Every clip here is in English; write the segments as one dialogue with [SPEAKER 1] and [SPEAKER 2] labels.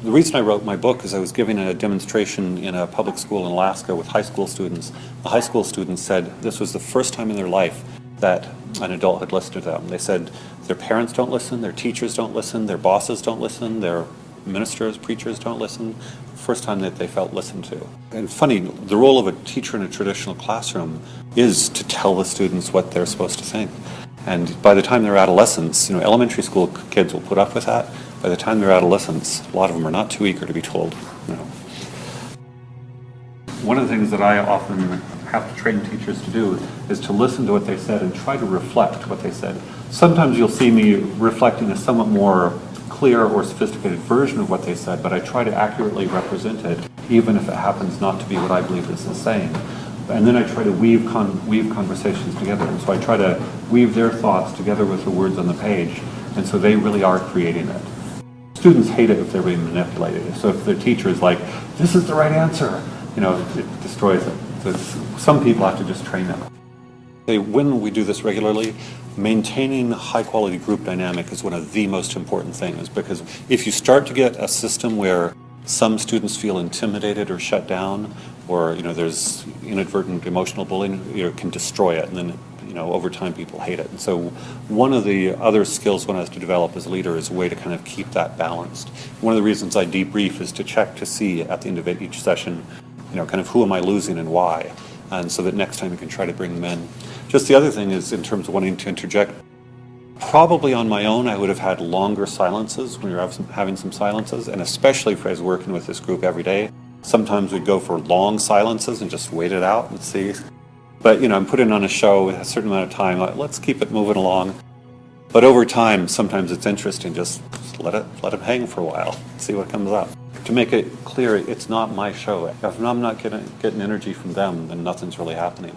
[SPEAKER 1] The reason I wrote my book is I was giving a demonstration in a public school in Alaska with high school students. The high school students said this was the first time in their life that an adult had listened to them. They said their parents don't listen, their teachers don't listen, their bosses don't listen, their ministers, preachers don't listen. First time that they felt listened to. And it's funny, the role of a teacher in a traditional classroom is to tell the students what they're supposed to think. And by the time they're adolescents, elementary school kids will put up with that. By the time they're adolescents, a lot of them are not too eager to be told. One of the things that I often have to train teachers to do is to listen to what they said and try to reflect what they said. Sometimes you'll see me reflecting a somewhat more clear or sophisticated version of what they said, but I try to accurately represent it, even if it happens not to be what I believe this is saying. And then I try to weave conversations together. And so I try to weave their thoughts together with the words on the page, and so they really are creating it. Students hate it if they're being manipulated. So if their teacher is like, this is the right answer, it destroys it. So some people have to just train them. When we do this regularly, maintaining high quality group dynamic is one of the most important things, because if you start to get a system where some students feel intimidated or shut down, or there's inadvertent emotional bullying, it can destroy it, and then over time people hate it. And so one of the other skills one has to develop as a leader is a way to kind of keep that balanced. One of the reasons I debrief is to check to see at the end of each session, kind of who am I losing and why, and so that next time you can try to bring them in. Just the other thing is, in terms of wanting to interject, probably on my own I would have had longer silences when you're having some silences, and especially if I was working with this group every day. Sometimes we'd go for long silences and just wait it out and see. But I'm putting on a show with a certain amount of time, let's keep it moving along. But over time, sometimes it's interesting, just let it hang for a while, see what comes up. To make it clear, it's not my show. If I'm not getting energy from them, then nothing's really happening.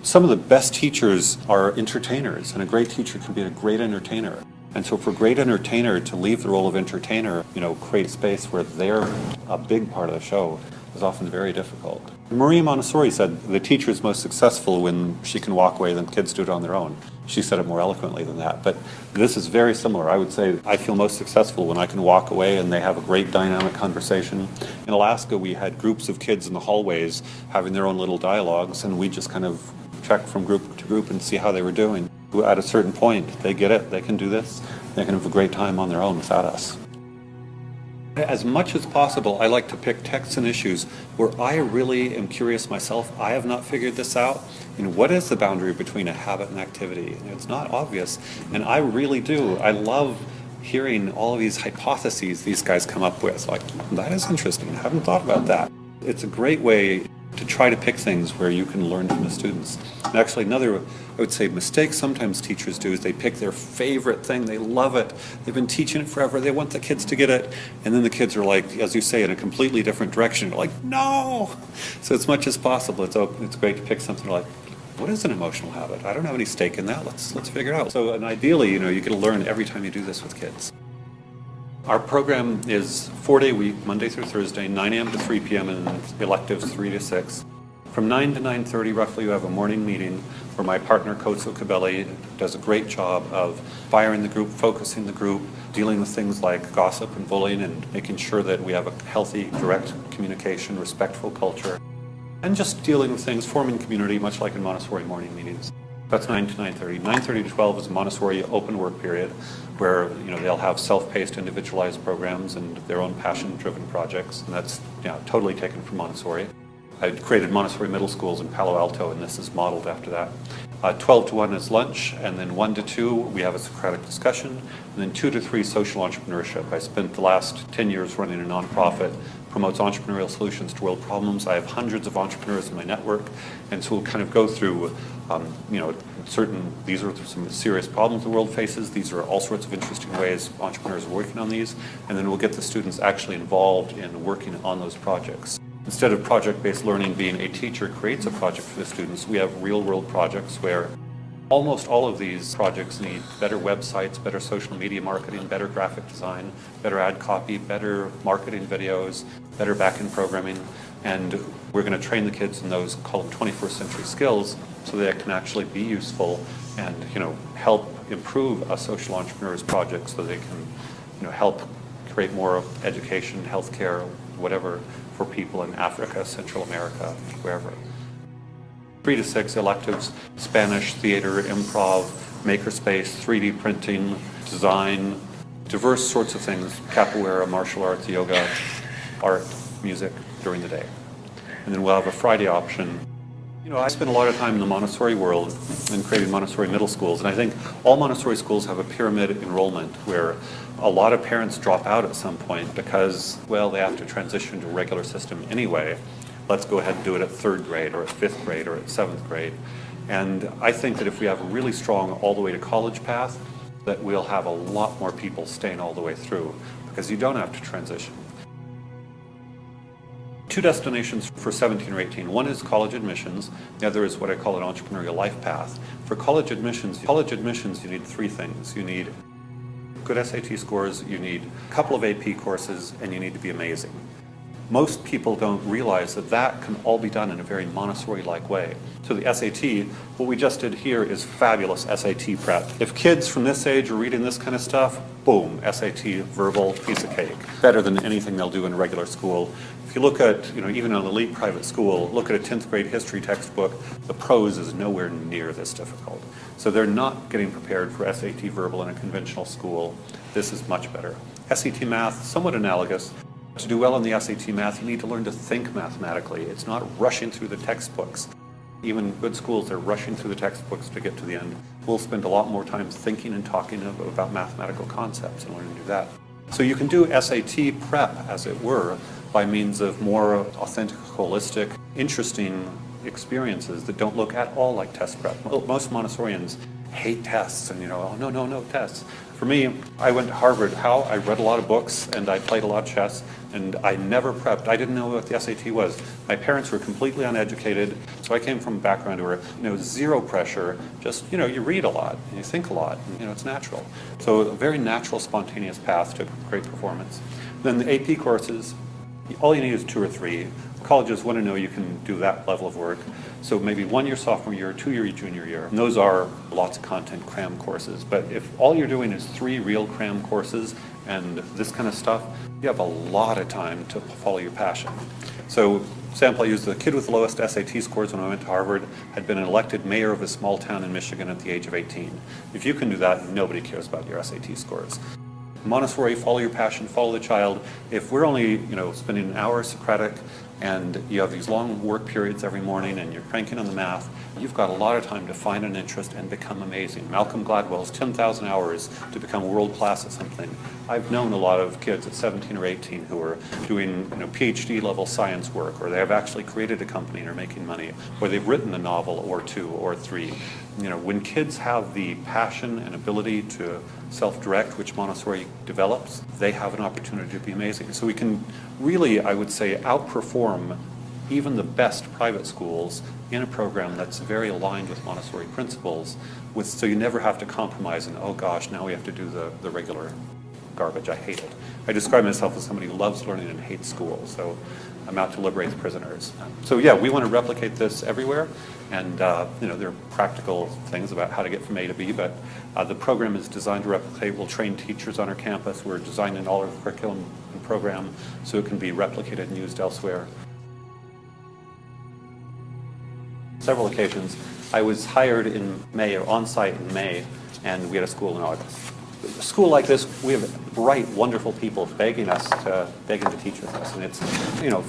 [SPEAKER 1] Some of the best teachers are entertainers, and a great teacher can be a great entertainer. And so for a great entertainer to leave the role of entertainer, create space where they're a big part of the show is often very difficult. Maria Montessori said the teacher is most successful when she can walk away than kids do it on their own. She said it more eloquently than that, but this is very similar. I would say I feel most successful when I can walk away and they have a great dynamic conversation. In Alaska, we had groups of kids in the hallways having their own little dialogues, and we just kind of check from group to group and see how they were doing. At a certain point, they get it, they can do this, they can have a great time on their own without us. As much as possible, I like to pick texts and issues where I really am curious myself. I have not figured this out. What is the boundary between a habit and activity? It's not obvious, and I really do. I love hearing all of these hypotheses these guys come up with. Like, that is interesting, I haven't thought about that. It's a great way to try to pick things where you can learn from the students. And actually another, I would say, mistake sometimes teachers do is they pick their favorite thing, they love it, they've been teaching it forever, they want the kids to get it, and then the kids are like, as you say, in a completely different direction. You're like, no! So as much as possible, it's great to pick something like, what is an emotional habit? I don't have any stake in that, let's figure it out. So and ideally, you can learn every time you do this with kids. Our program is 4-day week, Monday through Thursday, 9 a.m. to 3 p.m. and electives 3 to 6. From 9 to 9:30 roughly, we have a morning meeting where my partner, Kotso Cabelli, does a great job of firing the group, focusing the group, dealing with things like gossip and bullying, and making sure that we have a healthy, direct communication, respectful culture, and just dealing with things, forming community, much like in Montessori morning meetings. That's 9 to 9:30. 9:30 to 12 is a Montessori open work period where they'll have self-paced, individualized programs and their own passion-driven projects, and that's totally taken from Montessori. I created Montessori middle schools in Palo Alto, and this is modeled after that. 12 to 1 is lunch, and then 1 to 2 we have a Socratic discussion, and then 2 to 3 social entrepreneurship. I spent the last 10 years running a nonprofit promotes entrepreneurial solutions to world problems. I have hundreds of entrepreneurs in my network, and so we'll kind of go through, these are some serious problems the world faces. These are all sorts of interesting ways entrepreneurs are working on these, and then we'll get the students actually involved in working on those projects. Instead of project-based learning being a teacher creates a project for the students, we have real-world projects where almost all of these projects need better websites, better social media marketing, better graphic design, better ad copy, better marketing videos, better back-end programming, and we're going to train the kids in those, call them 21st century skills, so they can actually be useful and help improve a social entrepreneur's project so they can help create more education, healthcare, whatever, for people in Africa, Central America, wherever. 3 to 6 electives: Spanish, theater, improv, makerspace, 3D printing, design, diverse sorts of things, capoeira, martial arts, yoga, art, music during the day. And then we'll have a Friday option. You know, I spent a lot of time in the Montessori world and created Montessori middle schools, and I think all Montessori schools have a pyramid enrollment where a lot of parents drop out at some point because, well, they have to transition to a regular system anyway. Let's go ahead and do it at 3rd grade or at 5th grade or at 7th grade. And I think that if we have a really strong all the way to college path, that we'll have a lot more people staying all the way through, because you don't have to transition. 2 destinations for 17 or 18. One is college admissions. The other is what I call an entrepreneurial life path. For college admissions, you need 3 things. You need good SAT scores, you need a couple of AP courses, and you need to be amazing. Most people don't realize that that can all be done in a very Montessori-like way. So the SAT, what we just did here is fabulous SAT prep. If kids from this age are reading this kind of stuff, boom, SAT, verbal, piece of cake. Better than anything they'll do in regular school. If you look at, even an elite private school, look at a 10th grade history textbook, the prose is nowhere near this difficult. So they're not getting prepared for SAT verbal in a conventional school. This is much better. SAT math, somewhat analogous. To do well in the SAT math, you need to learn to think mathematically. It's not rushing through the textbooks. Even good schools, they're rushing through the textbooks to get to the end. We'll spend a lot more time thinking and talking about mathematical concepts and learning to do that. So you can do SAT prep, as it were, by means of more authentic, holistic, interesting experiences that don't look at all like test prep. Most Montessorians hate tests and, oh, no tests. For me, I went to Harvard. I read a lot of books and I played a lot of chess, and I never prepped. I didn't know what the SAT was. My parents were completely uneducated, so I came from a background where, zero pressure, just, you read a lot and you think a lot, and, it's natural. So a very natural, spontaneous path to great performance. Then the AP courses, all you need is 2 or 3. Colleges want to know you can do that level of work. So maybe 1 year sophomore year, 2 year junior year. And those are lots of content cram courses. But if all you're doing is 3 real cram courses and this kind of stuff, you have a lot of time to follow your passion. So example I used, the kid with the lowest SAT scores when I went to Harvard had been elected mayor of a small town in Michigan at the age of 18. If you can do that, nobody cares about your SAT scores. Montessori, follow your passion, follow the child. If we're only, spending an hour Socratic and you have these long work periods every morning and you're cranking on the math, you've got a lot of time to find an interest and become amazing. Malcolm Gladwell's 10,000 hours to become world class at something. I've known a lot of kids at 17 or 18 who are doing, PhD level science work, or they have actually created a company and are making money, or they've written a novel or 2 or 3. When kids have the passion and ability to self-direct, which Montessori develops, they have an opportunity to be amazing. So we can really, I would say, outperform even the best private schools in a program that's very aligned with Montessori principles, so you never have to compromise and, oh gosh, now we have to do the regular garbage. I hate it. I describe myself as somebody who loves learning and hates school, so I'm out to liberate the prisoners. So yeah, we want to replicate this everywhere, and there are practical things about how to get from A to B, but the program is designed to replicate. We'll train teachers on our campus. We're designing all our curriculum and program so it can be replicated and used elsewhere. Several occasions, I was hired in May, or on site in May, and we had a school in August. A school like this, we have bright, wonderful people begging to teach with us, and it's,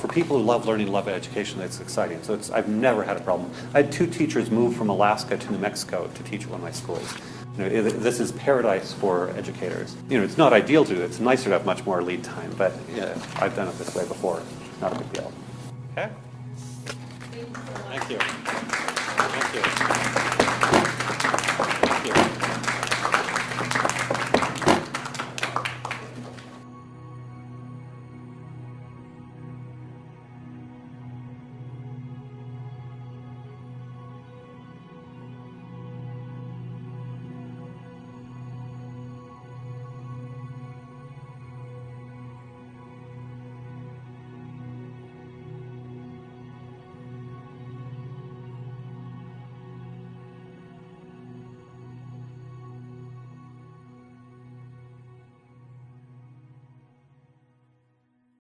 [SPEAKER 1] for people who love learning, love education, it's exciting. So I've never had a problem. I had 2 teachers move from Alaska to New Mexico to teach at one of my schools. This is paradise for educators. It's not ideal to do. It's nicer to have much more lead time, but I've done it this way before. Not a big deal. Okay. Thank you. Thank you.